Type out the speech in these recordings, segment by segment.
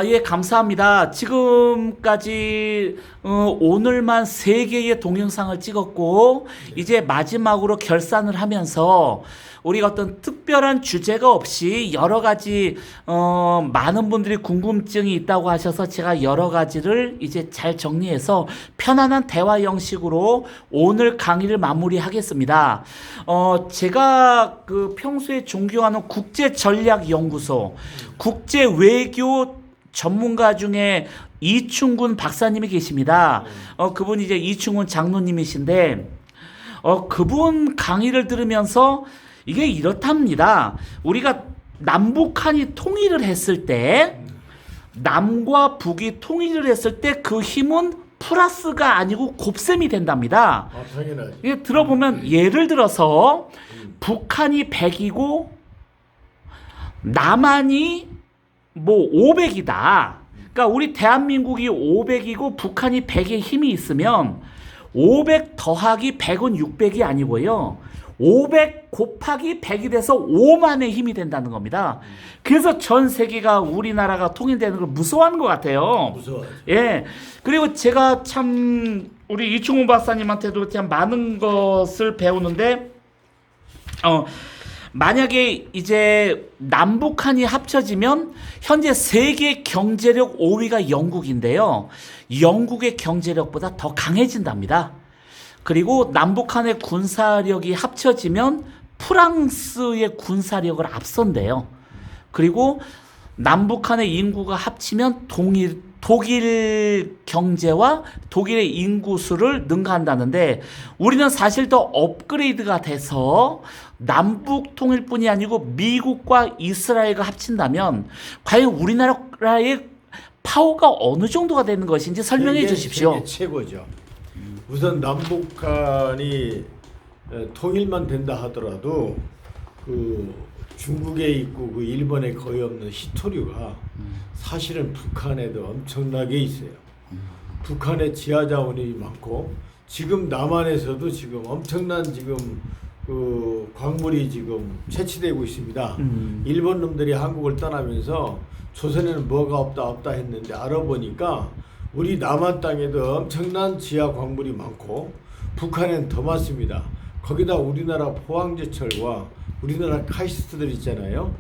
예, 감사합니다. 지금까지 오늘만 3개의 동영상을 찍었고 이제 마지막으로 결산을 하면서 우리가 어떤 특별한 주제가 없이 여러 가지 많은 분들이 궁금증이 있다고 하셔서 제가 여러 가지를 이제 잘 정리해서 편안한 대화 형식으로 오늘 강의를 마무리하겠습니다. 제가 그 평소에 존경하는 국제전략연구소 국제외교 전문가 중에 이충군 박사님이 계십니다. 그분이 이제 이충군 장로님이신데, 그분 강의를 들으면서 이게 이렇답니다. 우리가 남북한이 통일을 했을 때, 남과 북이 통일을 했을 때 그 힘은 플러스가 아니고 곱셈이 된답니다. 당연하지. 이게 들어보면 예를 들어서 북한이 100이고 남한이 뭐 500이다. 그러니까 우리 대한민국이 500이고 북한이 100의 힘이 있으면 500 더하기 100은 600이 아니고요. 500 곱하기 100이 돼서 5만의 힘이 된다는 겁니다. 그래서 전 세계가 우리나라가 통일되는 걸 무서워하는 것 같아요. 무서워하지. 예. 그리고 제가 참 우리 이충훈 박사님한테도 참 많은 것을 배우는데, 만약에 이제 남북한이 합쳐지면 현재 세계 경제력 5위가 영국인데요. 영국의 경제력보다 더 강해진답니다. 그리고 남북한의 군사력이 합쳐지면 프랑스의 군사력을 앞선대요. 그리고 남북한의 인구가 합치면 독일 경제와 독일의 인구수를 능가한다는데, 우리는 사실 더 업그레이드가 돼서 남북 통일뿐이 아니고 미국과 이스라엘과 합친다면 과연 우리나라의 파워가 어느 정도가 되는 것인지 설명해 주십시오. 세계 최고죠. 우선 남북한이 통일만 된다 하더라도 그 중국에 있고 그 일본에 거의 없는 히토류가 사실은 북한에도 엄청나게 있어요. 북한에 지하 자원이 많고 지금 남한에서도 지금 엄청난 지금 그 광물이 지금 채취되고 있습니다. 일본 놈들이 한국을 떠나면서 조선에는 뭐가 없다 했는데 알아보니까 우리 남한 땅에도 엄청난 지하 광물이 많고 북한엔 더 많습니다. 거기다 우리나라 포항제철과 우리나라 카이스트들 있잖아요.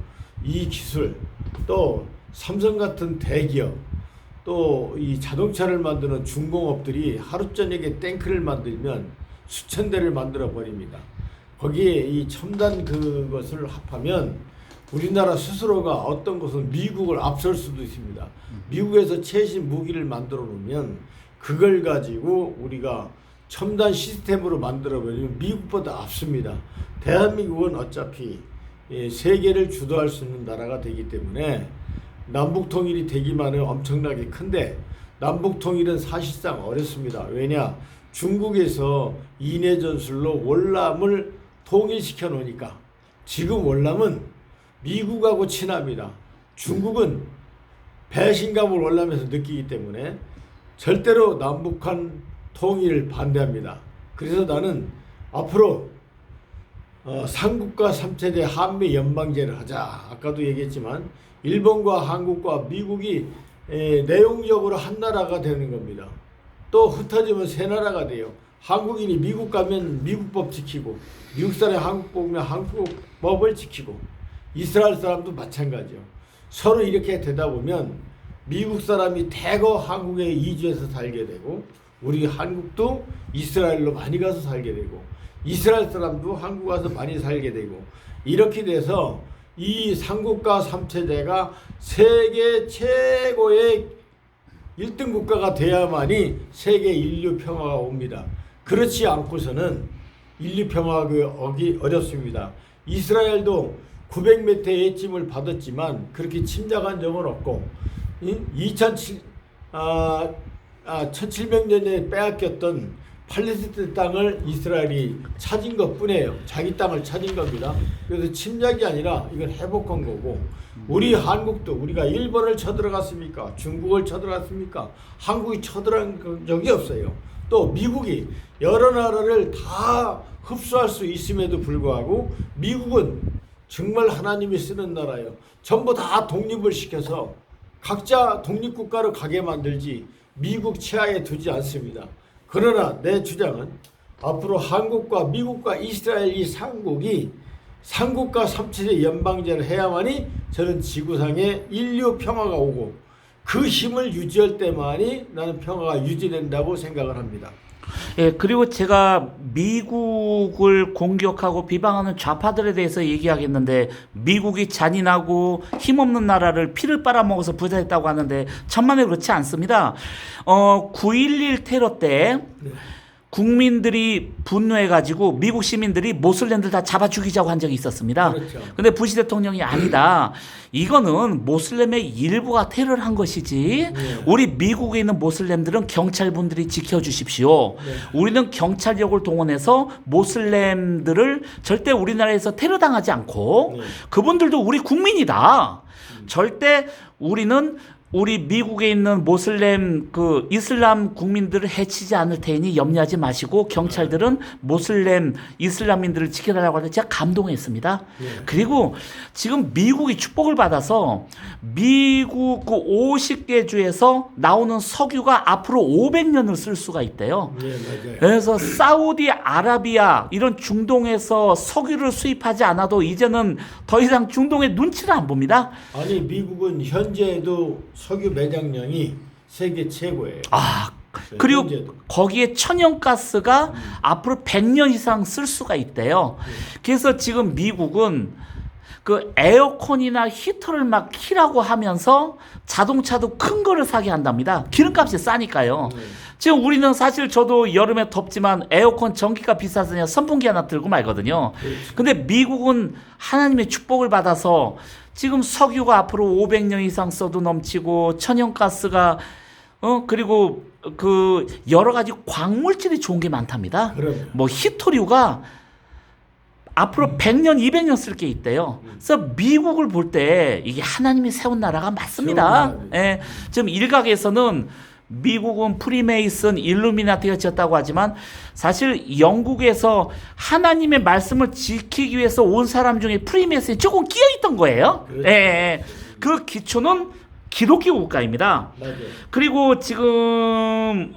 이 기술, 또 삼성 같은 대기업, 또 이 자동차를 만드는 중공업들이 하루 저녁에 탱크를 만들면 수천 대를 만들어 버립니다. 거기에 이 첨단 그것을 합하면 우리나라 스스로가 어떤 것은 미국을 앞설 수도 있습니다. 미국에서 최신 무기를 만들어 놓으면 그걸 가지고 우리가 첨단 시스템으로 만들어 버리면 미국보다 앞섭니다. 대한민국은 어차피 세계를 주도할 수 있는 나라가 되기 때문에 남북 통일이 되기만은 엄청나게 큰데, 남북 통일은 사실상 어렵습니다. 왜냐? 중국에서 인해 전술로 월남을 통일시켜 놓으니까 지금 월남은 미국하고 친합니다. 중국은 배신감을 월남에서 느끼기 때문에 절대로 남북한 통일을 반대합니다. 그래서 나는 앞으로 삼국과 삼체제 한미 연방제를 하자. 아까도 얘기했지만 일본과 한국과 미국이 내용적으로 한 나라가 되는 겁니다. 또 흩어지면 세 나라가 돼요. 한국인이 미국 가면 미국 법 지키고, 미국 사람이 한국 보면 한국 법을 지키고, 이스라엘 사람도 마찬가지요. 서로 이렇게 되다 보면 미국 사람이 대거 한국에 이주해서 살게 되고, 우리 한국도 이스라엘로 많이 가서 살게 되고, 이스라엘 사람도 한국 가서 많이 살게 되고, 이렇게 돼서 이 삼국과 삼체제가 세계 최고의 1등 국가가 돼야만이 세계 인류 평화가 옵니다. 그렇지 않고서는 인류 평화가 오기 어렵습니다. 이스라엘도 900m의 해침을 받았지만 그렇게 침략한 적은 없고, 1700년에 빼앗겼던 팔레스타인 땅을 이스라엘이 찾은 것뿐이에요. 자기 땅을 찾은 겁니다. 그래서 침략이 아니라 이건 회복한 거고, 우리 한국도 우리가 일본을 쳐들어갔습니까? 중국을 쳐들어갔습니까? 한국이 쳐들어간 적이 없어요. 또 미국이 여러 나라를 다 흡수할 수 있음에도 불구하고 미국은 정말 하나님이 쓰는 나라예요. 전부 다 독립을 시켜서 각자 독립국가로 가게 만들지 미국 치하에 두지 않습니다. 그러나 내 주장은 앞으로 한국과 미국과 이스라엘 이 삼국가 삼체제 연방제를 해야만이 저는 지구상에 인류 평화가 오고 그 힘을 유지할 때만이 나는 평화가 유지된다고 생각을 합니다. 예, 그리고 제가 미국을 공격하고 비방하는 좌파들에 대해서 얘기하겠는데, 미국이 잔인하고 힘없는 나라를 피를 빨아먹어서 부자했다고 하는데 천만에 그렇지 않습니다. 9.11 테러 때 네. 국민들이 분노해가지고 미국 시민들이 모슬렘들 다 잡아 죽이자고 한 적이 있었습니다. 그렇죠. 근데 부시 대통령이 아니다. 이거는 모슬렘의 일부가 테러를 한 것이지. 네. 우리 미국에 있는 모슬렘들은 경찰분들이 지켜주십시오. 네. 우리는 경찰력을 동원해서 모슬렘들을 절대 우리나라에서 테러당하지 않고 네. 그분들도 우리 국민이다. 절대 우리는 우리 미국에 있는 모슬렘 그 이슬람 국민들을 해치지 않을 테니 염려하지 마시고 경찰들은 모슬렘 이슬람인들을 지켜달라고 하는데 제가 감동했습니다. 네. 그리고 지금 미국이 축복을 받아서 미국 그 50개 주에서 나오는 석유가 앞으로 500년을 쓸 수가 있대요. 네, 맞아요. 그래서 사우디아라비아 이런 중동에서 석유를 수입하지 않아도 이제는 더 이상 중동의 눈치를 안 봅니다. 아니 미국은 현재도 석유 매장량이 세계 최고예요. 아, 네, 그리고 현재도. 거기에 천연가스가 앞으로 100년 이상 쓸 수가 있대요. 그래서 지금 미국은 그 에어컨이나 히터를 막 키라고 하면서 자동차도 큰 거를 사게 한답니다. 기름값이 싸니까요. 지금 우리는 사실 저도 여름에 덥지만 에어컨 전기가 비싸서 그냥 선풍기 하나 들고 말거든요. 근데 미국은 하나님의 축복을 받아서 지금 석유가 앞으로 500년 이상 써도 넘치고 천연가스가 그리고 그 여러 가지 광물질이 좋은 게 많답니다. 그럼요. 뭐 히토류가 앞으로 100년, 200년 쓸 게 있대요. 그래서 미국을 볼 때 이게 하나님이 세운 나라가 맞습니다. 세운 예, 지금 일각에서는 미국은 프리메이슨, 일루미나티가 지었다고 하지만 사실 영국에서 하나님의 말씀을 지키기 위해서 온 사람 중에 프리메이슨이 조금 끼어 있던 거예요. 그렇죠. 예, 예. 그 기초는 기독교 국가입니다. 맞아요. 그리고 지금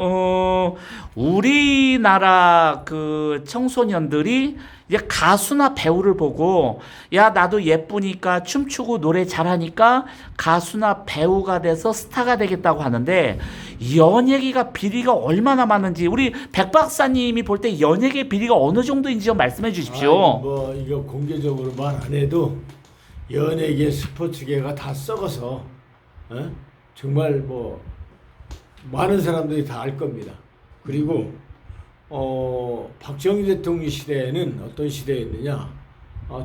우리나라 그 청소년들이 이제 가수나 배우를 보고 야 나도 예쁘니까 춤추고 노래 잘하니까 가수나 배우가 돼서 스타가 되겠다고 하는데 연예계가 비리가 얼마나 많은지 우리 백 박사님이 볼 때 연예계 비리가 어느 정도인지 좀 말씀해 주십시오. 뭐 이거 공개적으로 말 안 해도 연예계 스포츠계가 다 썩어서 정말 뭐 많은 사람들이 다 알 겁니다. 그리고 박정희 대통령 시대에는 어떤 시대였느냐?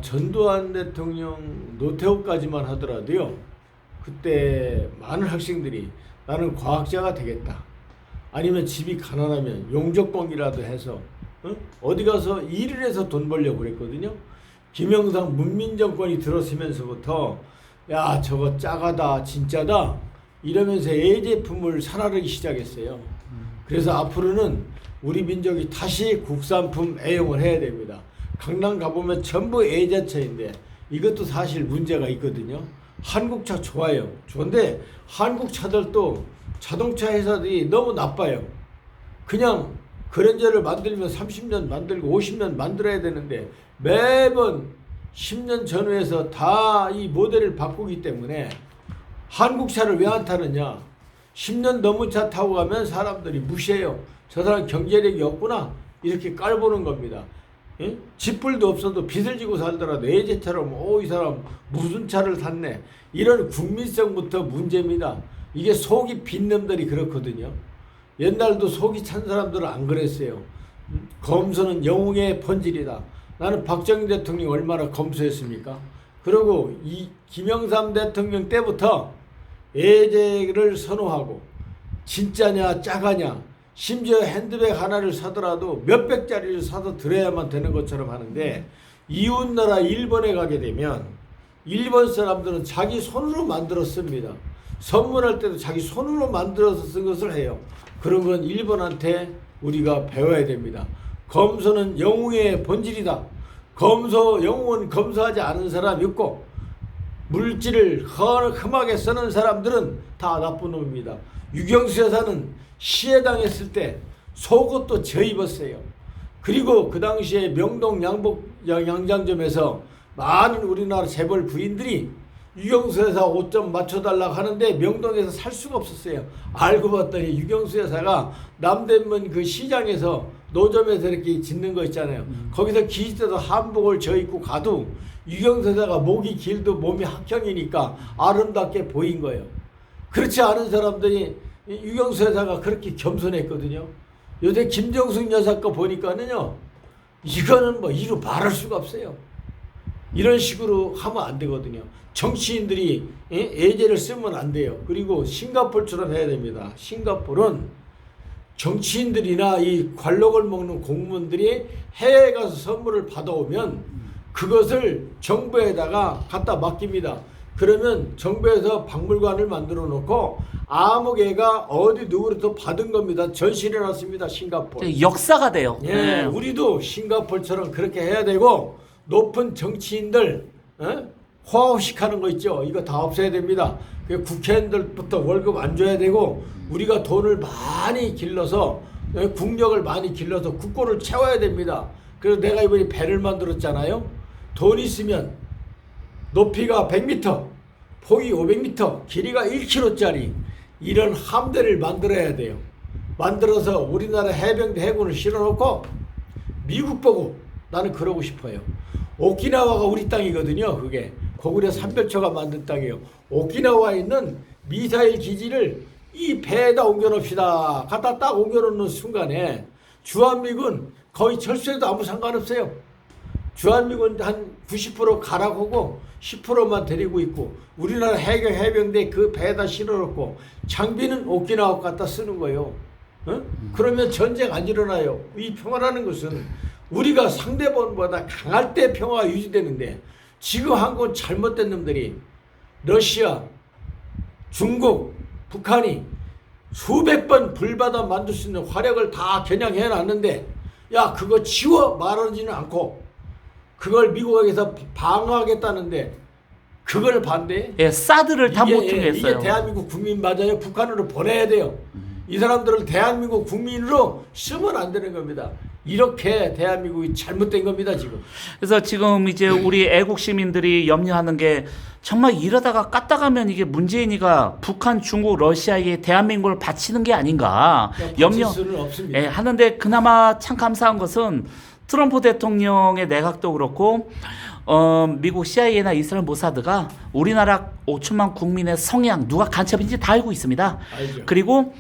전두환 대통령 노태우까지만 하더라도요. 그때 많은 학생들이 나는 과학자가 되겠다. 아니면 집이 가난하면 용접공이라도 해서 어디 가서 일을 해서 돈 벌려고 그랬거든요. 김영삼 문민정권이 들어서면서부터 야 저거 짜가다 진짜다 이러면서 예제품을 사나르기 시작했어요. 그래서 앞으로는 우리 민족이 다시 국산품 애용을 해야 됩니다. 강남 가보면 전부 예제차인데 이것도 사실 문제가 있거든요. 한국차 좋아요. 좋은데 한국 차들도 자동차 회사들이 너무 나빠요. 그냥 그랜저를 만들면 30년 만들고 50년 만들어야 되는데 매번 10년 전후에서 다 이 모델을 바꾸기 때문에 한국차를 왜 안 타느냐? 10년 넘은 차 타고 가면 사람들이 무시해요. 저 사람 경제력이 없구나 이렇게 깔보는 겁니다. 예? 집불도 없어도 빚을 지고 살더라도 예제처럼 이 사람 무슨 차를 탔네 이런 국민성부터 문제입니다. 이게 속이 빈 놈들이 그렇거든요. 옛날도 속이 찬 사람들은 안 그랬어요. 검소는 영웅의 본질이다. 나는 박정희 대통령 얼마나 검소했습니까? 그리고 이 김영삼 대통령 때부터 예제를 선호하고 진짜냐 짜가냐 심지어 핸드백 하나를 사더라도 몇백짜리를 사서 들어야만 되는 것처럼 하는데 이웃나라 일본에 가게 되면 일본 사람들은 자기 손으로 만들었습니다. 선물할 때도 자기 손으로 만들어서 쓴 것을 해요. 그런 건 일본한테 우리가 배워야 됩니다. 검소는 영웅의 본질이다. 영웅은 검소하지 않은 사람이 없고 물질을 험하게 쓰는 사람들은 다 나쁜 놈입니다. 유경수 여사는 시해당했을 때 속옷도 져 입었어요. 그리고 그 당시에 명동 양장점에서 많은 우리나라 재벌 부인들이 유경수 여사 옷 좀 맞춰달라고 하는데 명동에서 살 수가 없었어요. 알고 봤더니 유경수 여사가 남대문 그 시장에서 노점에서 이렇게 짓는 거 있잖아요. 거기서 기지대도 한복을 져 입고 가도 유경수 여사가 목이 길도 몸이 학형이니까 아름답게 보인 거예요. 그렇지 않은 사람들이 유경수 여사가 그렇게 겸손했거든요. 요새 김정숙 여사 거 보니까는요, 이거는 뭐 이루 말할 수가 없어요. 이런 식으로 하면 안 되거든요. 정치인들이 애제를 쓰면 안 돼요. 그리고 싱가포르처럼 해야 됩니다. 싱가포르는 정치인들이나 이 관록을 먹는 공무원들이 해외에 가서 선물을 받아오면 그것을 정부에다가 갖다 맡깁니다. 그러면 정부에서 박물관을 만들어 놓고 아무 개가 어디 누구로부터 받은 겁니다. 전시를 해놨습니다. 싱가포르. 역사가 돼요. 예, 네. 우리도 싱가포르처럼 그렇게 해야 되고 높은 정치인들 호화호식 하는 거 있죠. 이거 다 없애야 됩니다. 국회의원들부터 월급 안 줘야 되고 우리가 돈을 많이 길러서 국력을 많이 길러서 국고를 채워야 됩니다. 그래서 내가 이번에 배를 만들었잖아요. 돈 있으면 높이가 100m, 폭이 500m, 길이가 1km짜리 이런 함대를 만들어야 돼요. 만들어서 우리나라 해병대 해군을 실어놓고 미국 보고 나는 그러고 싶어요. 오키나와가 우리 땅이거든요. 그게 고구려 삼별초가 만든 땅이에요. 오키나와에 있는 미사일 기지를 이 배에다 옮겨놓읍시다. 갖다 딱 옮겨놓는 순간에 주한미군 거의 철수해도 아무 상관없어요. 주한미군 한 90% 가라고 하고 10%만 데리고 있고 우리나라 해병대 그 배에다 실어놓고 장비는 오키나와 갖다 쓰는 거예요. 그러면 전쟁 안 일어나요. 이 평화라는 것은 우리가 상대방보다 강할 때 평화가 유지되는데 지금 한국 잘못된 놈들이 러시아, 중국, 북한이 수백 번 불받아 만들 수 있는 화력을 다 겨냥해 놨는데 야 그거 치워 말하지는 않고 그걸 미국에서 방어하겠다는데 그걸 반대해? 예, 사드를 다 못 통했어요. 이게 대한민국 국민 맞아요. 북한으로 보내야 돼요. 이 사람들을 대한민국 국민으로 쓰면 안 되는 겁니다. 이렇게 대한민국이 잘못된 겁니다 지금. 그래서 지금 이제 우리 애국 시민들이 염려하는 게 정말 이러다가 까딱하면 이게 문재인이가 북한, 중국, 러시아에 대한민국을 바치는 게 아닌가 염려 수는 없습니다. 예, 하는데 그나마 참 감사한 것은 트럼프 대통령의 내각도 그렇고 미국 CIA나 이스라엘 모사드가 우리나라 5천만 국민의 성향 누가 간첩인지 다 알고 있습니다. 알죠. 그리고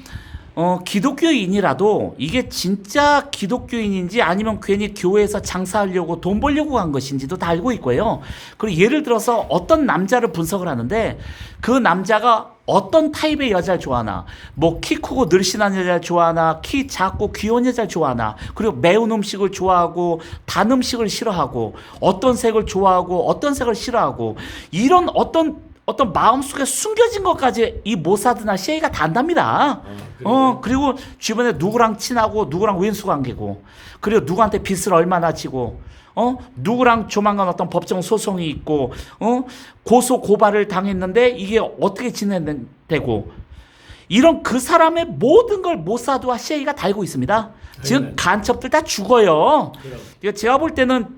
기독교인이라도 이게 진짜 기독교인인지 아니면 괜히 교회에서 장사하려고 돈 벌려고 한 것인지도 다 알고 있고요. 그리고 예를 들어서 어떤 남자를 분석을 하는데 그 남자가 어떤 타입의 여자를 좋아하나, 뭐 키 크고 늘씬한 여자를 좋아하나, 키 작고 귀여운 여자를 좋아하나, 그리고 매운 음식을 좋아하고 단 음식을 싫어하고 어떤 색을 좋아하고 어떤 색을 싫어하고 이런 어떤 마음속에 숨겨진 것까지 이 모사드나 CIA가 다 안답니다. 그리고 주변에 누구랑 친하고 누구랑 왼수 관계고 그리고 누구한테 빚을 얼마나 지고 누구랑 조만간 어떤 법정 소송이 있고 고소 고발을 당했는데 이게 어떻게 진행되고 이런 그 사람의 모든 걸 모사드와 CIA가 다 알고 있습니다. 지금 간첩들 다 죽어요. 제가 볼 때는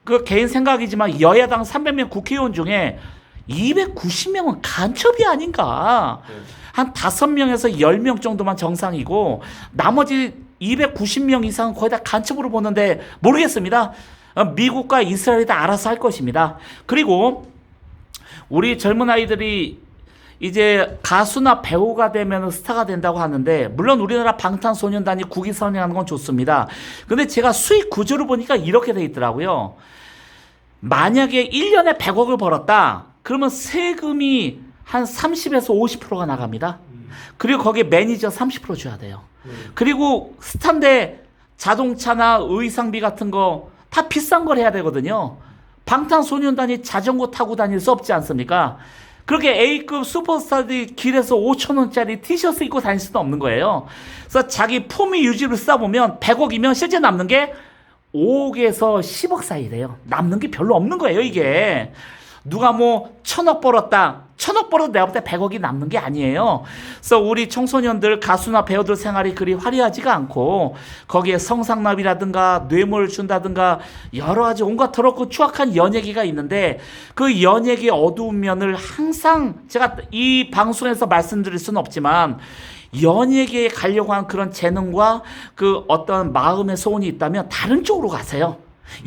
그 개인 생각이지만 여야당 300명 국회의원 중에 290명은 간첩이 아닌가. 한 5명에서 10명 정도만 정상이고 나머지 290명 이상은 거의 다 간첩으로 보는데 모르겠습니다. 미국과 이스라엘이 다 알아서 할 것입니다. 그리고 우리 젊은 아이들이 이제 가수나 배우가 되면 스타가 된다고 하는데 물론 우리나라 방탄소년단이 국위 선양하는 건 좋습니다. 근데 제가 수익 구조를 보니까 이렇게 돼 있더라고요. 만약에 1년에 100억을 벌었다. 그러면 세금이 한 30에서 50%가 나갑니다. 그리고 거기에 매니저 30% 줘야 돼요. 그리고 스탄데 자동차나 의상비 같은 거 다 비싼 걸 해야 되거든요. 방탄소년단이 자전거 타고 다닐 수 없지 않습니까? 그렇게 A급 슈퍼스타들이 길에서 5,000원짜리 티셔츠 입고 다닐 수도 없는 거예요. 그래서 자기 품위 유지를 쓰다 보면 100억이면 실제 남는 게 5억에서 10억 사이래요. 남는 게 별로 없는 거예요, 이게. 누가 뭐 1,000억 벌었다. 1,000억 벌어도 내가 볼 때 100억이 남는 게 아니에요. 그래서 우리 청소년들 가수나 배우들 생활이 그리 화려하지가 않고 거기에 성상납이라든가 뇌물을 준다든가 여러 가지 온갖 더럽고 추악한 연예계가 있는데 그 연예계의 어두운 면을 항상 제가 이 방송에서 말씀드릴 수는 없지만 연예계에 가려고 하는 그런 재능과 그 어떤 마음의 소원이 있다면 다른 쪽으로 가세요.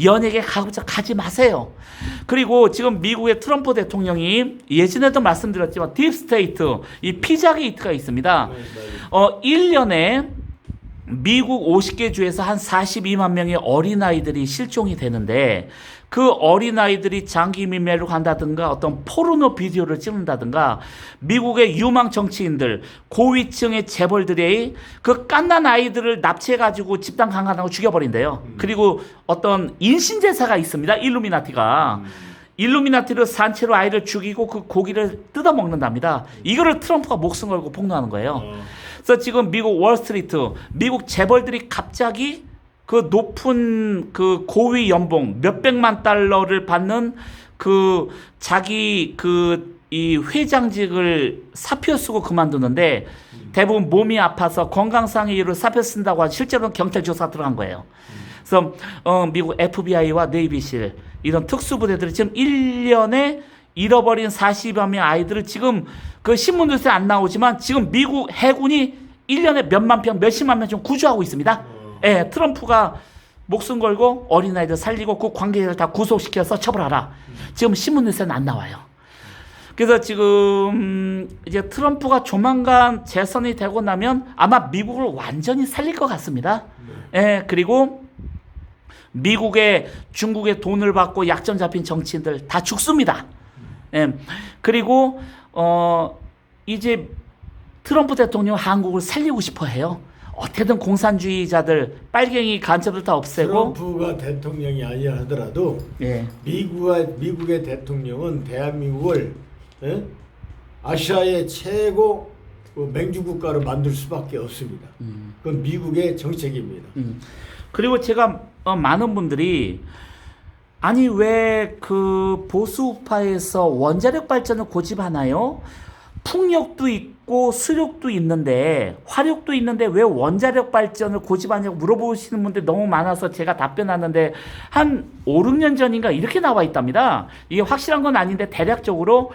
연예계 가지 마세요. 그리고 지금 미국의 트럼프 대통령이 예전에도 말씀드렸지만 딥스테이트 이 피자 게이트가 있습니다. 1년에 미국 50개 주에서 한 42만 명의 어린아이들이 실종이 되는데 그 어린아이들이 장기 밀매로 간다든가 어떤 포르노 비디오를 찍는다든가 미국의 유망 정치인들 고위층의 재벌들이 그 갓난 아이들을 납치해가지고 집단 강간하고 죽여버린대요. 그리고 어떤 인신제사가 있습니다. 일루미나티가. 일루미나티를 산채로 아이를 죽이고 그 고기를 뜯어먹는답니다. 이거를 트럼프가 목숨 걸고 폭로하는 거예요. 그래서 지금 미국 월스트리트, 미국 재벌들이 갑자기 그 높은 그 고위 연봉 몇백만 달러를 받는 그 자기 그 이 회장직을 사표 쓰고 그만두는데 대부분 몸이 아파서 건강상의 이유로 사표 쓴다고 하지 실제로는 경찰 조사 들어간 거예요. 그래서 미국 FBI와 네이비실 이런 특수부대들이 지금 1년에 잃어버린 40여 명 아이들을 지금 그 신문뉴스에 안 나오지만 지금 미국 해군이 1년에 몇만 평, 몇십만 명 좀 구조하고 있습니다. 예, 트럼프가 목숨 걸고 어린아이들 살리고 그 관계자들 다 구속시켜서 처벌하라. 지금 신문뉴스에는 안 나와요. 그래서 지금 이제 트럼프가 조만간 재선이 되고 나면 아마 미국을 완전히 살릴 것 같습니다. 예, 그리고 미국의 중국의 돈을 받고 약점 잡힌 정치인들 다 죽습니다. 예, 그리고 이제 트럼프 대통령 한국을 살리고 싶어 해요. 어떻게든 공산주의자들, 빨갱이 간첩들 다 없애고. 트럼프가 대통령이 아니라 하더라도 예. 미국의 대통령은 대한민국을 아시아의 최고 맹주 국가로 만들 수밖에 없습니다. 그건 미국의 정책입니다. 그리고 제가 많은 분들이 아니 왜 그 보수우파에서 원자력 발전을 고집하나요? 풍력도 있고 수력도 있는데 화력도 있는데 왜 원자력 발전을 고집하냐고 물어보시는 분들이 너무 많아서 제가 답변하는데 한 5, 6년 전인가 이렇게 나와 있답니다. 이게 확실한 건 아닌데 대략적으로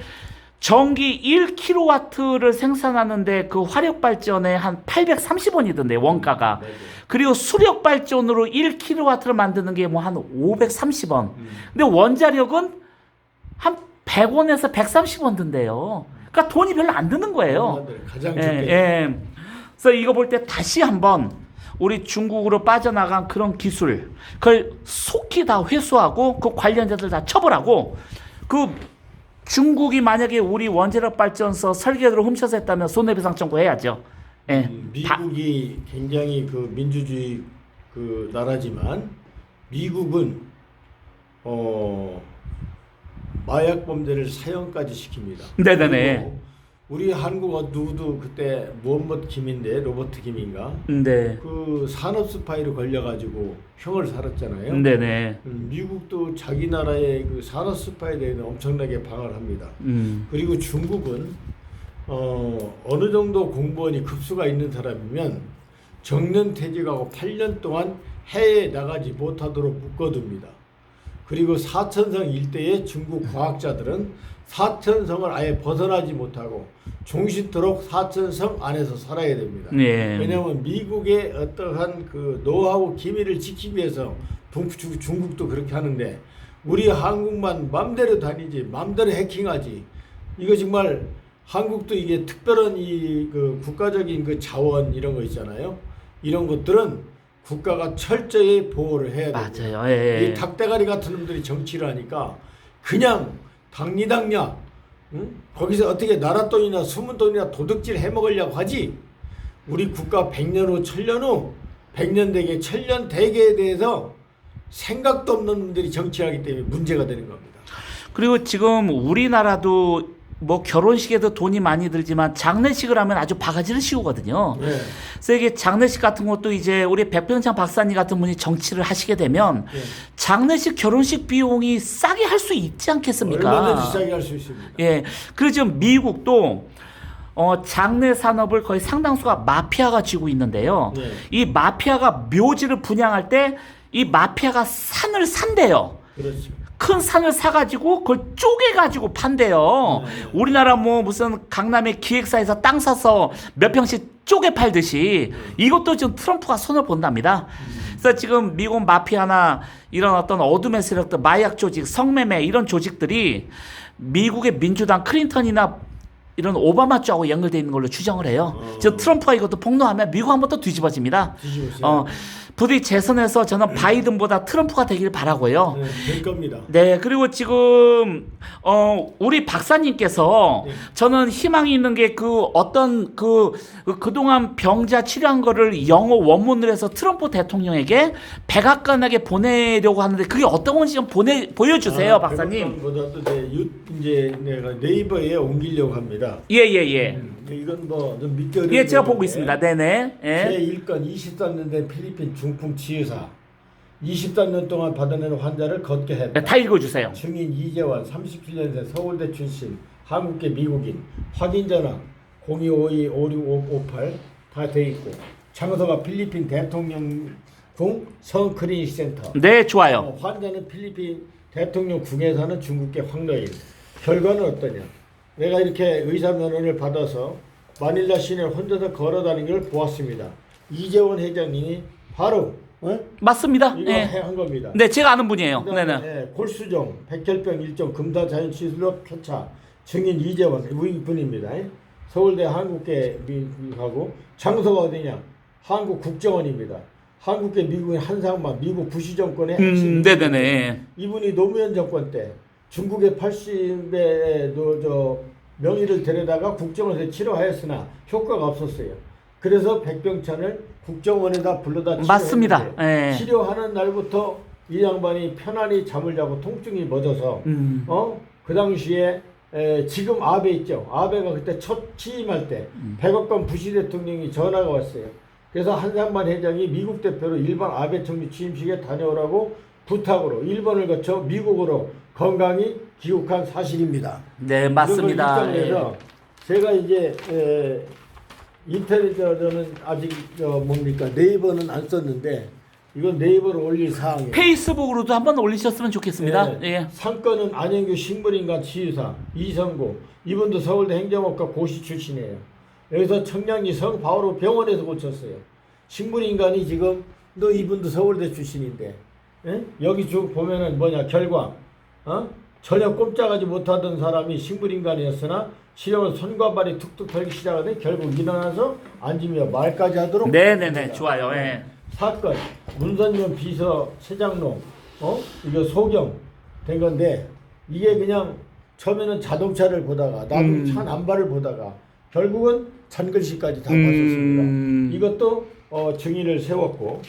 전기 1kW를 생산하는데 그 화력 발전에 한 830원이던데 원가가. 그리고 수력 발전으로 1kW를 만드는 게 뭐 한 530원. 근데 원자력은 한 100원에서 130원 든대요. 그러니까 돈이 별로 안 드는 거예요. 가장 예, 적게. 예. 그래서 이거 볼 때 다시 한번 우리 중국으로 빠져나간 그런 기술 그걸 속히 다 회수하고 그 관련자들 다 처벌하고 그 중국이 만약에 우리 원자력 발전소 설계도를 훔쳐서 했다면 손해배상 청구해야죠. 예. 미국이 굉장히 그 민주주의 그 나라지만 미국은 마약 범죄를 사형까지 시킵니다. 네네네. 우리 한국어 누구도 그때 무엇 김인데 로버트 김인가? 네. 그 산업 스파이로 걸려가지고 형을 살았잖아요. 네네. 미국도 자기 나라의 그 산업 스파이에 대해서 엄청나게 방어를 합니다. 그리고 중국은 어느 정도 공무원이 급수가 있는 사람이면 정년퇴직하고 8년 동안 해외에 나가지 못하도록 묶어둡니다. 그리고 사천성 일대의 중국 과학자들은 사천성을 아예 벗어나지 못하고 종신토록 사천성 안에서 살아야 됩니다. 네. 왜냐하면 미국의 어떠한 그 노하우 기밀을 지키기 위해서 중국도 그렇게 하는데 우리 한국만 맘대로 다니지 맘대로 해킹하지. 이거 정말 한국도 이게 특별한 이 그 국가적인 그 자원 이런 거 있잖아요. 이런 것들은 국가가 철저히 보호를 해야 됩니다. 맞아요. 예. 이 닭대가리 같은 놈들이 정치를 하니까 그냥 당리당냐 거기서 어떻게 나라 돈이나 숨은 돈이나 도둑질 해먹으려고 하지. 우리 국가 100년 후 1000년 후 100년 대계 1000년 대계에 대해서 생각도 없는 놈들이 정치하기 때문에 문제가 되는 겁니다. 그리고 지금 우리나라도 뭐 결혼식에도 돈이 많이 들지만 장례식을 하면 아주 바가지를 씌우거든요. 네. 그래서 이게 장례식 같은 것도 이제 우리 백병창 박사님 같은 분이 정치를 하시게 되면 네. 장례식 결혼식 비용이 싸게 할 수 있지 않겠습니까? 얼마든지 싸게 할 수 있습니다. 예. 그리고 지금 미국도 장례 산업을 거의 상당수가 마피아가 쥐고 있는데요. 네. 이 마피아가 묘지를 분양할 때 이 마피아가 산을 산대요. 그렇죠. 큰 산을 사가지고 그걸 쪼개가지고 판대요. 우리나라 뭐 무슨 강남의 기획사에서 땅 사서 몇 평씩 쪼개 팔듯이 이것도 지금 트럼프가 손을 본답니다. 그래서 지금 미국 마피아나 이런 어떤 어둠의 세력들, 마약 조직, 성매매 이런 조직들이 미국의 민주당 클린턴이나 이런 오바마 쪽하고 연결되어 있는 걸로 추정을 해요. 즉 트럼프가 이것도 폭로하면 미국 한번 또 뒤집어집니다. 뒤집어져요. 부디 재선에서 저는 바이든보다 트럼프가 되기를 바라고요. 네, 될 겁니다. 네, 그리고 지금 우리 박사님께서 네. 저는 희망이 있는 게 그 어떤 그동안 병자 치료한 거를 영어 원문으로 해서 트럼프 대통령에게 백악관에게 보내려고 하는데 그게 어떤 건지 좀 보여주세요, 박사님. 보다도 이제 내가 네이버에 옮기려고 합니다. 예. 이건 뭐 좀 믿기 어려운 예, 제가 보고 건데 있습니다. 네네. 예. 제1건 23년 된 필리핀 중풍 치유사 23년 동안 받아내는 환자를 걷게 했다. 네, 다 읽어주세요. 증인 이재환 37년생 서울대 출신 한국계 미국인 확인 전화 0252-5658 다 돼 있고 장소가 필리핀 대통령궁 성크리닉 센터. 네, 좋아요. 환자는 필리핀 대통령궁에 사는 중국계 황러인. 결과는 어떠냐? 내가 이렇게 의사 면허를 받아서 마닐라 시내를 혼자서 걸어다니는 걸 보았습니다. 이재원 회장님이 바로 맞습니다. 이거 예. 한 겁니다. 네, 제가 아는 분이에요. 그다음에, 네네. 골수종, 백혈병 일종 금사자연 시술로 표차 증인 이재원 분입니다. 서울대 한국계 미국하고 장소가 어디냐? 한국 국정원입니다. 한국계 미국인 한상만 미국 부시 정권의 핵심. 네네네. 이분이 노무현 정권 때 중국의 80의 명의를 데려다가 국정원에서 치료하였으나 효과가 없었어요. 그래서 백병찬을 국정원에다 불러다 맞습니다. 치료했는데 예. 치료하는 날부터 이 양반이 편안히 잠을 자고 통증이 멎어서 그 당시에 지금 아베 있죠. 아베가 그때 첫 취임할 때 백악관 부시 대통령이 전화가 왔어요. 그래서 한상만 회장이 미국 대표로 일본 아베 총리 취임식에 다녀오라고 부탁으로 일본을 거쳐 미국으로 건강히 귀국한 사실입니다. 네, 맞습니다. 그래서 제가 이제 인터넷에는 아직 네이버는 안 썼는데 이건 네이버로 올릴 사항이에요. 페이스북으로도 한번 올리셨으면 좋겠습니다. 네. 예. 상권은 안영규 식물인간 치유사 이성구 이분도 서울대 행정학과 고시 출신이에요. 여기서 청량리 성바오로 병원에서 고쳤어요. 식물인간이 지금 너 이분도 서울대 출신인데 여기 쭉 보면은 뭐냐 결과 전혀 꼼짝하지 못하던 사람이 식물인간이었으나 치료는 손과 발이 툭툭 털기 시작하더니 결국 일어나서 앉으며 말까지 하도록 네네네, 좋아요. 예. 사건 문선용 비서 세장로 이거 소경 된 건데 이게 그냥 처음에는 자동차를 보다가 나도 차 남발을 보다가 결국은 잔글씨까지 다 봤었습니다. 이것도 증인을 세웠고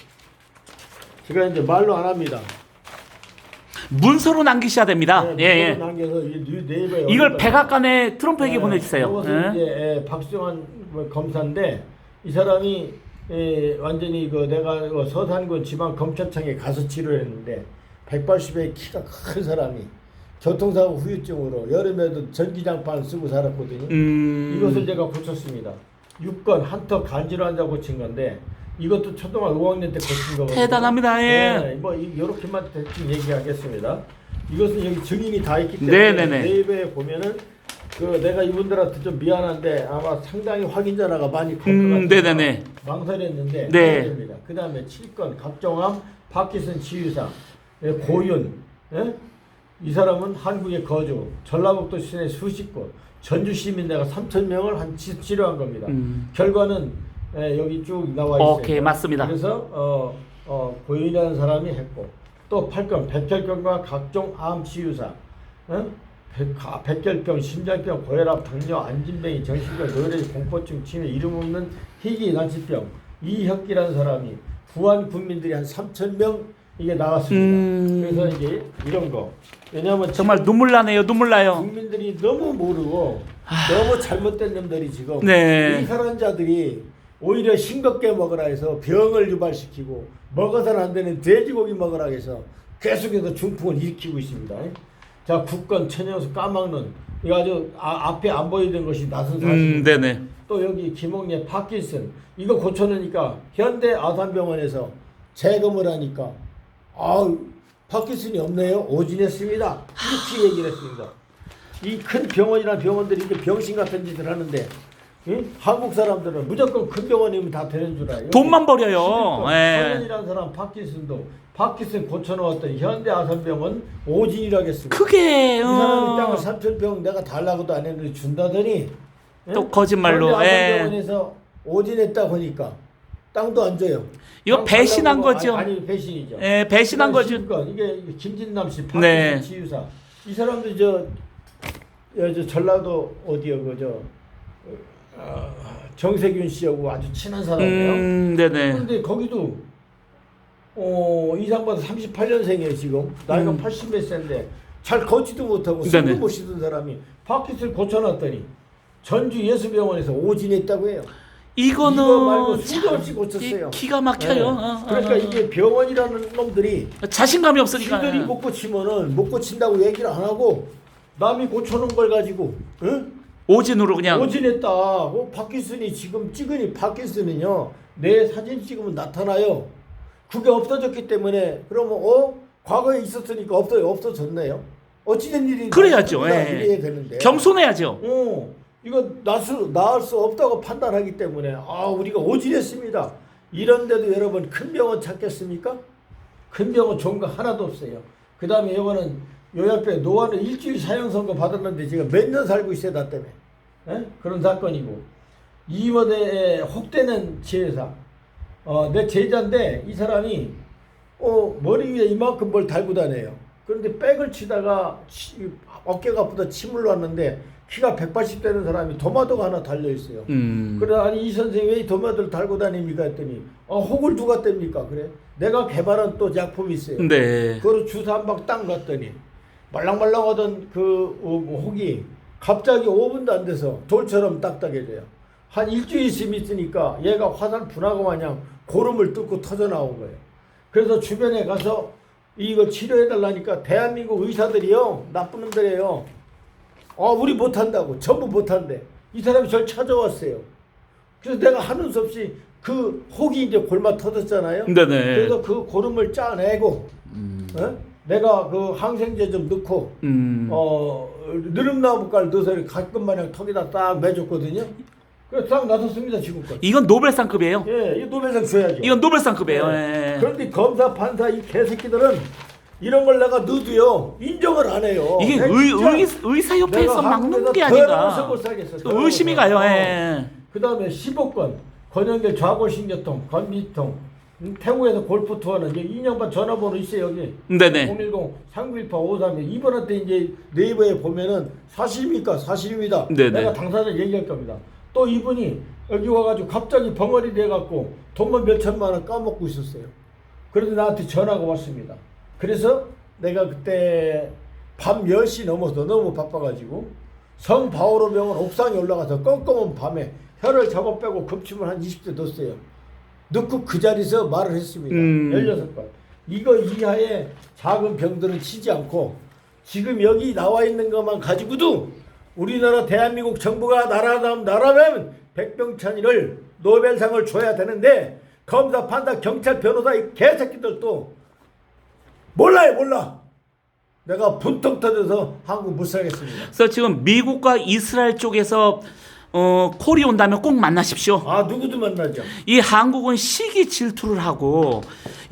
제가 이제 말로 안 합니다. 문서로 남기셔야 됩니다. 네, 예. 남겨서 네이버에 이걸 백악관에 트럼프에게 보내주세요. 이것은 예. 이제 박수환 검사인데 이 사람이 완전히 내가 서산군 지방 검찰청에 가서 치료했는데 180의 키가 큰 사람이 교통사고 후유증으로 여름에도 전기장판 쓰고 살았거든요. 이것을 제가 고쳤습니다. 6건 한턱 간질 환자 고친 건데 이것도 초등학교 5학년 때 고친 거거든요. 대단합니다. 예. 네, 뭐 이렇게만 대충 얘기하겠습니다. 이것은 여기 증인이 다 있기 때문에 네네네. 네이버에 보면은 내가 이분들한테 좀 미안한데 아마 상당히 확인 전화가 많이 갈 것 같아요. 네네네. 망설였는데 네. 됩니다. 그 다음에 7건 각종암 파키슨 치유사 고윤 이 사람은 한국에 거주 전라북도 시내 수십 곳 전주 시민대가 3,000명을 치료한 겁니다. 결과는 여기 쭉 나와 있어요. 오케이, 맞습니다. 그래서 고윤이라는 사람이 했고 또 8건 백혈병과 각종 암 치유사 백혈병, 심장병, 고혈압, 당뇨, 안진뱅이, 정신병, 뇌래, 공포증, 치매, 이름 없는 희귀 난치병 이혁기라는 사람이 후한 국민들이 한 3,000명 이게 나왔습니다. 그래서 이제 이런 거 왜냐하면 정말 눈물 나네요. 눈물 나요. 국민들이 너무 모르고 너무 잘못된 놈들이 지금 네. 이 사람자들이 오히려 싱겁게 먹으라 해서 병을 유발시키고 먹어서는 안 되는 돼지고기 먹으라 해서 계속해서 중풍을 일으키고 있습니다. 자, 국건, 천연수 까막눈 이거 아주 앞에 안 보이던 것이 낯선 사실입니다. 네네. 또 여기 김홍래 파킨슨 이거 고쳐놓으니까 현대 아산병원에서 재검을 하니까 파킨슨이 없네요. 오진했습니다. 이렇게 얘기를 했습니다. 이 큰 병원이나 병원들이 이제 병신 같은 짓을 하는데 한국 사람들은 무조건 큰 병원이면 다 되는 줄 알아요. 돈만 버려요. 서현이라는 사람 파킨슨도 파킨슨 고쳐놓았더니 현대 아산병원 오진이라겠습니다. 크게 이 사람이 땅을 3,000평 내가 달라고도 안 했는데 준다더니 또 거짓말로. 현대 아산병원에서 오진했다고 하니까 땅도 안 줘요. 이거 배신한 거죠. 아니 배신이죠. 예, 배신한 거죠. 이게 김진남 씨, 박진남 네. 지유사 이 사람도 저 전라도 어디요 그저 정세균 씨하고 아주 친한 사람이에요. 네네. 그런데 거기도 이상봐도 38년생이에요 지금 나이가 80몇 세인데 잘 걷지도 못하고 네네. 숨도 못 쉬던 사람이 파키스를 고쳐놨더니 전주 예수병원에서 오진했다고 해요. 이거 말고 이거는 수도 없이 고쳤어요. 기가 막혀요. 네. 그러니까 이게 병원이라는 놈들이 자신감이 없으니까. 지들이 못 고치면은 못 고친다고 얘기를 안 하고 남이 고쳐놓은 걸 가지고 오진으로 그냥. 오진했다. 파킨슨이 지금 찍으니 파킨슨은요 내 사진 찍으면 나타나요. 그게 없어졌기 때문에 그러면 과거에 있었으니까 없어졌네요. 어찌된 일이 그래야죠. 이래야 되는데. 겸손해야죠. 이거 나을 수 없다고 판단하기 때문에 우리가 오진했습니다. 이런데도 여러분 큰 병원 찾겠습니까? 큰 병원 좋은 거 하나도 없어요. 그 다음에 이거는 요 옆에 노안을 일주일 사형 선고 받았는데 지금 몇 년 살고 있어요 나 때문에. 그런 사건이고 이번에 혹되는 제사 내 제자인데 이 사람이 머리 위에 이만큼 뭘 달고 다녀요. 그런데 백을 치다가 어깨가 아프다 침을 놨는데 키가 180 되는 사람이 도마도가 하나 달려있어요. 그래 아니 이 선생님 왜 이 도마도를 달고 다닙니까 했더니 혹을 누가 뗍니까 그래 내가 개발한 또 약품이 있어요. 네. 그걸 주사 한 방 딱 놨더니 말랑말랑하던 그 혹이 갑자기 5분도 안 돼서 돌처럼 딱딱해져요. 한 일주일 있으니까 얘가 화산 분화가 마냥 고름을 뚫고 터져 나온 거예요. 그래서 주변에 가서 이걸 치료해달라니까 대한민국 의사들이요 나쁜 놈들이에요. 우리 못한다고 전부 못한대. 이 사람이 저를 찾아왔어요. 그래서 내가 하는 수 없이 그 혹이 이제 골마 터졌잖아요. 네네. 그래서 그 고름을 짜내고 내가 그 항생제 좀 넣고 느릅나무가루 넣어서 가끔 마냥 턱에다 딱 매줬거든요. 그래서 딱 놔뒀습니다 지금까지. 이건 노벨상급이에요. 이 노벨상 줘야죠. 이건 노벨상급이에요. 네. 예. 그런데 검사 판사 이 개새끼들은 이런 걸 내가 넣어도요 인정을 안 해요. 이게 의사협회에서 막는 게 아닌가. 의심이 가요. 예. 그 다음에 15건 권영길 좌골신경통 건비통 태국에서 골프 투어는 이제 인형반 전화번호 있어요 여기. 네네. 010-398-53 이번한테 이제 네이버에 보면은 사실입니까? 사실입니다. 네네. 내가 당사자 얘기할 겁니다. 또 이분이 여기 와가지고 갑자기 벙어리 돼갖고 돈만 몇 천만 원 까먹고 있었어요. 그래도 나한테 전화가 왔습니다. 그래서 내가 그때 밤 10시 넘어서 너무 바빠가지고 성바오로 병원 옥상에 올라가서 껌껌한 밤에 혀를 잡아 빼고 급침을 한 20대 넣었어요. 넣고 그 자리에서 말을 했습니다. 16번. 이거 이하의 작은 병들은 치지 않고 지금 여기 나와 있는 것만 가지고도 우리나라 대한민국 정부가 나라면 백병찬이를 노벨상을 줘야 되는데 검사, 판사, 경찰, 변호사 이 개새끼들도 몰라. 내가 분통 터져서 한국 못 살겠습니다. 그래서 지금 미국과 이스라엘 쪽에서 콜이 온다면 꼭 만나십시오. 누구도 만나죠. 이 한국은 시기 질투를 하고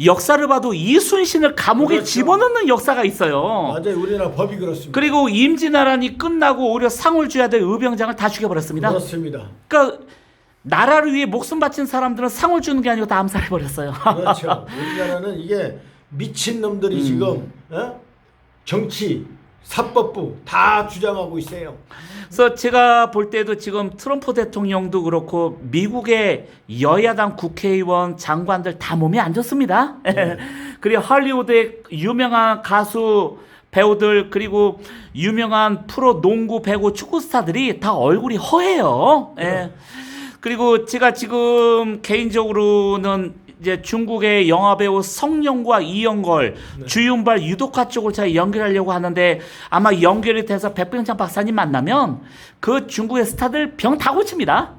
역사를 봐도 이순신을 감옥에 그렇죠. 집어넣는 역사가 있어요. 맞아요. 우리나라 법이 그렇습니다. 그리고 임진왜란이 끝나고 오히려 상을 줘야 될 의병장을 다 죽여버렸습니다. 그렇습니다. 그러니까 나라를 위해 목숨 바친 사람들은 상을 주는 게 아니고 다 암살해버렸어요. 그렇죠. 우리나라는 이게 미친 놈들이 지금 정치, 사법부 다 주장하고 있어요. 그래서 제가 볼 때도 지금 트럼프 대통령도 그렇고 미국의 여야당 국회의원 장관들 다 몸이 안 좋습니다. 그리고 할리우드의 유명한 가수 배우들 그리고 유명한 프로 농구 배구 축구 스타들이 다 얼굴이 허해요. 예. 그리고 제가 지금 개인적으로는 이제 중국의 영화 배우 성룡과 이영걸, 주윤발, 유독화 쪽을 제가 연결하려고 하는데 아마 연결이 돼서 백병창 박사님 만나면 그 중국의 스타들 병 다 고칩니다.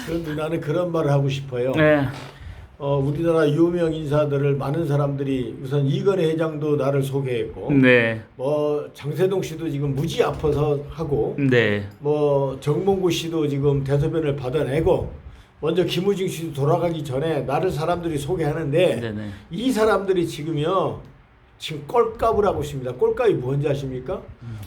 그런데 나는 그런 말을 하고 싶어요. 네. 우리나라 유명 인사들을 많은 사람들이 우선 이건희 회장도 나를 소개했고, 네. 뭐 장세동 씨도 지금 무지 아파서 하고, 네. 뭐 정몽구 씨도 지금 대소변을 받아내고, 먼저 김우중 씨도 돌아가기 전에 나를 사람들이 소개하는데 네네. 이 사람들이 지금요 지금 꼴값을 하고 있습니다. 꼴값이 뭔지 아십니까?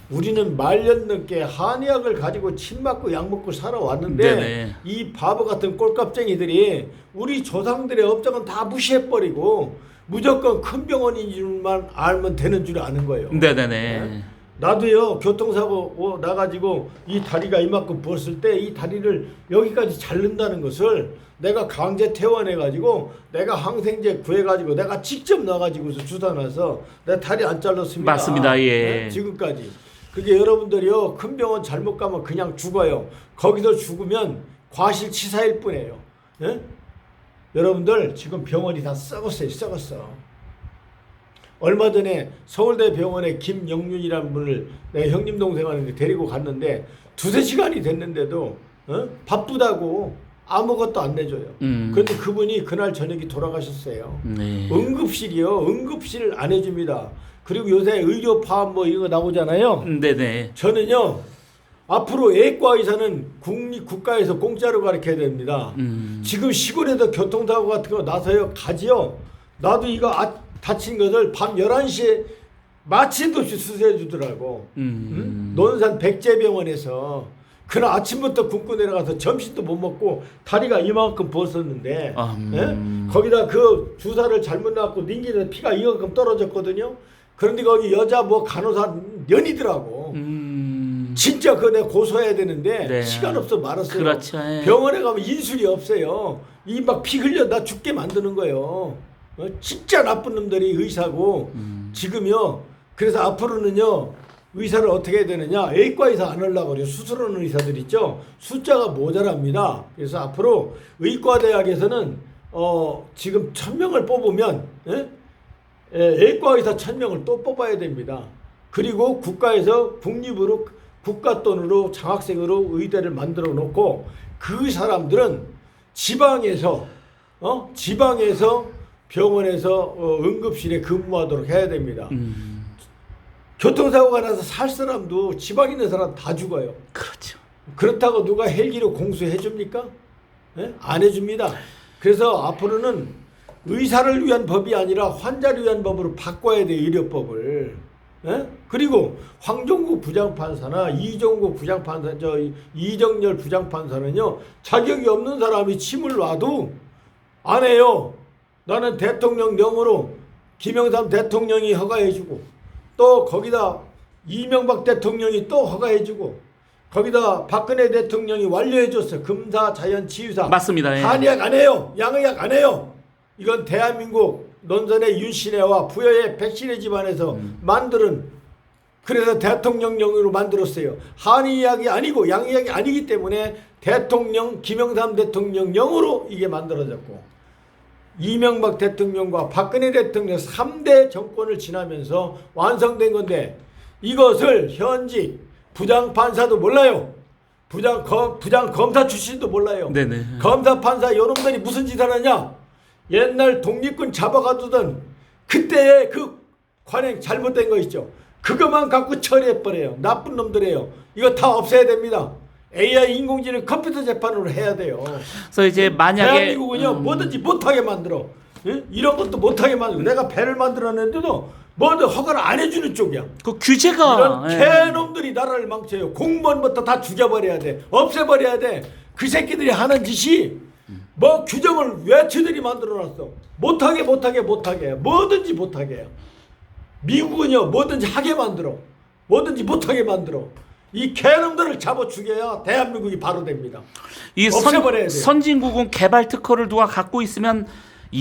우리는 말년 넘게 한의학을 가지고 침 맞고 약 먹고 살아왔는데 네네. 이 바보 같은 꼴값쟁이들이 우리 조상들의 업적은 다 무시해버리고 무조건 큰 병원인 줄만 알면 되는 줄 아는 거예요. 네네네. 네? 나도요 교통사고 나가지고 이 다리가 이만큼 부었을 때 이 다리를 여기까지 자른다는 것을 내가 강제 퇴원해가지고 내가 항생제 구해가지고 내가 직접 나가지고서 주사 놔서 내 다리 안 잘랐습니다. 맞습니다. 예. 네? 지금까지. 그게 여러분들이요 큰 병원 잘못 가면 그냥 죽어요. 거기서 죽으면 과실치사일 뿐이에요. 예? 여러분들 지금 병원이 다 썩었어요. 썩었어. 얼마 전에 서울대 병원에 김영윤이라는 분을 내 형님 동생한테 데리고 갔는데 2-3시간이 됐는데도 바쁘다고 아무것도 안 내줘요. 그런데 그분이 그날 저녁에 돌아가셨어요. 네. 응급실이요. 응급실 안 해줍니다. 그리고 요새 의료 파업 뭐 이거 나오잖아요. 네네. 저는요. 앞으로 외과 의사는 국가에서 공짜로 가르쳐야 됩니다. 지금 시골에서 교통사고 같은 거 나서요. 가지요. 나도 이거 다친 것을 밤 11시에 마취도 없이 수술해 주더라고. 논산 백제병원에서 그날 아침부터 굶고 내려가서 점심도 못 먹고 다리가 이만큼 부었었는데 예? 거기다 그 주사를 잘못 놨고 닌기에서 피가 이만큼 떨어졌거든요. 그런데 거기 여자 뭐 간호사 년이더라고. 진짜 그거 내가 고소해야 되는데 네. 시간 없어 말았어요. 그렇죠. 예. 병원에 가면 인술이 없어요. 이 막 피 흘려 나 죽게 만드는 거예요. 진짜 나쁜 놈들이 의사고 지금요. 그래서 앞으로는요. 의사를 어떻게 해야 되느냐. A과 의사 안 하려고 그래요. 수술하는 의사들 있죠. 숫자가 모자랍니다. 그래서 앞으로 의과대학에서는 지금 1000명을 뽑으면 A과 의사 1000명을 또 뽑아야 됩니다. 그리고 국가에서 국립으로 국가 돈으로 장학생으로 의대를 만들어 놓고 그 사람들은 지방에서 병원에서 응급실에 근무하도록 해야 됩니다. 교통사고가 나서 살 사람도 지방 있는 사람 다 죽어요. 그렇죠. 그렇다고 누가 헬기로 공수해 줍니까? 안 해줍니다. 그래서 앞으로는 의사를 위한 법이 아니라 환자를 위한 법으로 바꿔야 돼요. 의료법을. 그리고 황종국 부장판사나 이종국 부장판사, 이정열 부장판사는요. 자격이 없는 사람이 침을 놔도 안 해요. 나는 대통령령으로 김영삼 대통령이 허가해주고 또 거기다 이명박 대통령이 또 허가해주고 거기다 박근혜 대통령이 완료해줬어. 금사자연치유사. 맞습니다. 예. 한의학 안 해요. 양의학 안 해요. 이건 대한민국 논산의 윤신혜와 부여의 백신의 집안에서 만드는 그래서 대통령령으로 만들었어요. 한의학이 아니고 양의학이 아니기 때문에 대통령 김영삼 대통령령으로 이게 만들어졌고 이명박 대통령과 박근혜 대통령 3대 정권을 지나면서 완성된 건데 이것을 현직 부장판사도 몰라요. 부장 검사 출신도 몰라요. 네네. 검사 판사 요놈들이 무슨 짓 하느냐. 옛날 독립군 잡아가두던 그때의 그 관행 잘못된 거 있죠. 그것만 갖고 처리해버려요. 나쁜 놈들이에요. 이거 다 없애야 됩니다. AI 인공지능 컴퓨터 재판으로 해야 돼요. 그래서 이제 만약에 대한민국은요 뭐든지 못하게 만들어. 이런 것도 못하게 만들고 내가 배를 만들어냈는데도 뭐든 허가를 안 해주는 쪽이야. 그 규제가 이런 개놈들이 나라를 망쳐요. 공무원부터 다 죽여버려야 돼. 없애버려야 돼. 그 새끼들이 하는 짓이 뭐 규정을 왜 쟤들이 만들어놨어. 못하게 뭐든지 못하게. 미국은요 뭐든지 하게 만들어. 뭐든지 못하게 만들어. 이 개놈들을 잡아 죽여야 대한민국이 바로 됩니다. 이 없애버려야 돼요. 선진국은 개발 특허를 누가 갖고 있으면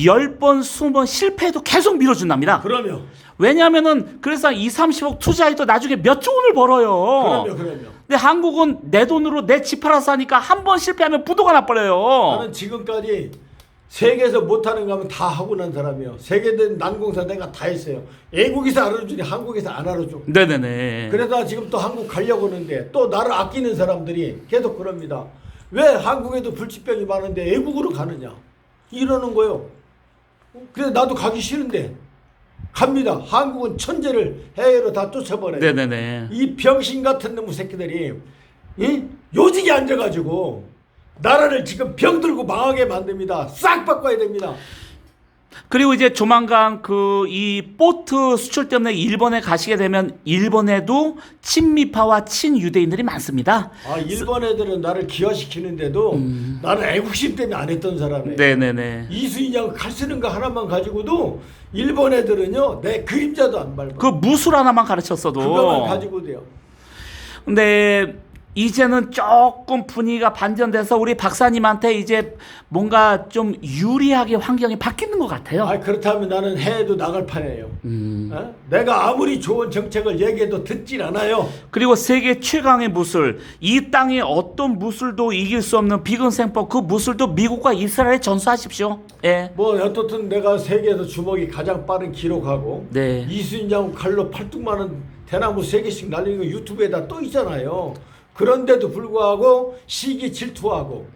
10번, 20번 실패해도 계속 밀어준답니다. 그럼요. 왜냐하면은 그래서 2, 30억 투자해도 나중에 몇 조 원을 벌어요. 그럼요. 근데 한국은 내 돈으로 내 집 팔아서 하니까 한 번 실패하면 부도가 나버려요. 나는 지금까지 세계에서 못하는 거 하면 다 하고 난 사람이요. 세계된 난공사 내가 다 했어요. 외국에서 알아주니 한국에서 안 알아줘. 네네네. 그래서 지금 또 한국 가려고 하는데 또 나를 아끼는 사람들이 계속 그럽니다. 왜 한국에도 불치병이 많은데 외국으로 가느냐 이러는 거요. 그래서 나도 가기 싫은데 갑니다. 한국은 천재를 해외로 다 쫓아버려요. 네네네. 이 병신 같은 놈의 새끼들이 이 요직에 앉아가지고 나라를 지금 병들고 망하게 만듭니다. 싹 바꿔야 됩니다. 그리고 이제 조만간 그 이 보트 수출 때문에 일본에 가시게 되면 일본에도 친미파와 친유대인들이 많습니다. 아 일본 애들은 나를 기화시키는데도 나는 애국심 때문에 안 했던 사람이에요. 네네네. 이수인양 칼 쓰는 거 하나만 가지고도 일본 애들은요 내 그림자도 안 밟아. 그 무술 하나만 가르쳤어도. 그거만 가지고 돼요. 근데 이제는 조금 분위기가 반전돼서 우리 박사님한테 이제 뭔가 좀 유리하게 환경이 바뀌는 것 같아요. 아 그렇다면 나는 해외도 나갈 판이에요. 어? 내가 아무리 좋은 정책을 얘기해도 듣질 않아요. 그리고 세계 최강의 무술, 이 땅의 어떤 무술도 이길 수 없는 비근생법, 그 무술도 미국과 이스라엘에 전수하십시오. 예. 뭐 어떻든 내가 세계에서 주먹이 가장 빠른 기록하고 네. 이수인장 칼로 팔뚝만한 대나무 3개씩 날리는 거 유튜브에다 또 있잖아요. 그런데도 불구하고 시기 질투하고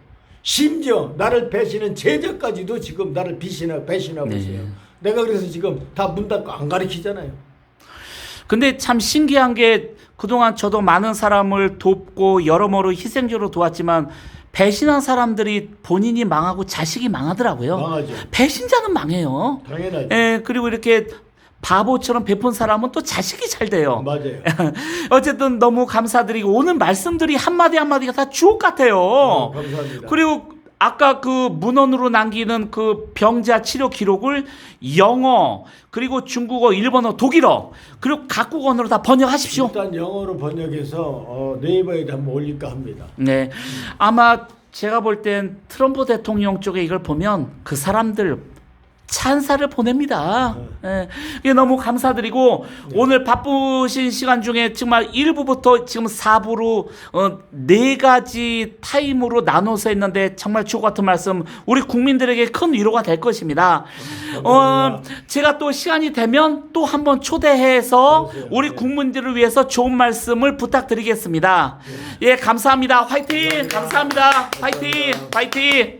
심지어 나를 배신한 제자까지도 지금 나를 배신하고 네. 있어요. 내가 그래서 지금 다 문 닫고 안 가르치잖아요. 근데 참 신기한 게 그동안 저도 많은 사람을 돕고 여러모로 희생적으로 도왔지만 배신한 사람들이 본인이 망하고 자식이 망하더라고요. 망하죠. 배신자는 망해요. 당연하죠. 예, 그리고 이렇게 바보처럼 베푼 사람은 또 자식이 잘 돼요. 맞아요. 어쨌든 너무 감사드리고 오늘 말씀들이 한마디 한마디가 다 주옥 같아요. 감사합니다. 그리고 아까 그 문헌으로 남기는 그 병자 치료 기록을 영어 그리고 중국어, 일본어, 독일어 그리고 각국 언어로 다 번역하십시오. 일단 영어로 번역해서 네이버에 한번 올릴까 합니다. 네, 아마 제가 볼 땐 트럼프 대통령 쪽에 이걸 보면 그 사람들 찬사를 보냅니다. 예, 이게 너무 감사드리고 오늘 바쁘신 시간 중에 정말 1부부터 지금 4부로 4가지 타임으로 나눠서 했는데 정말 주옥 같은 말씀 우리 국민들에게 큰 위로가 될 것입니다. 제가 또 시간이 되면 또 한번 초대해서 그러세요. 우리 국민들을 위해서 좋은 말씀을 부탁드리겠습니다. 예, 감사합니다. 화이팅! 감사합니다. 화이팅! 화이팅!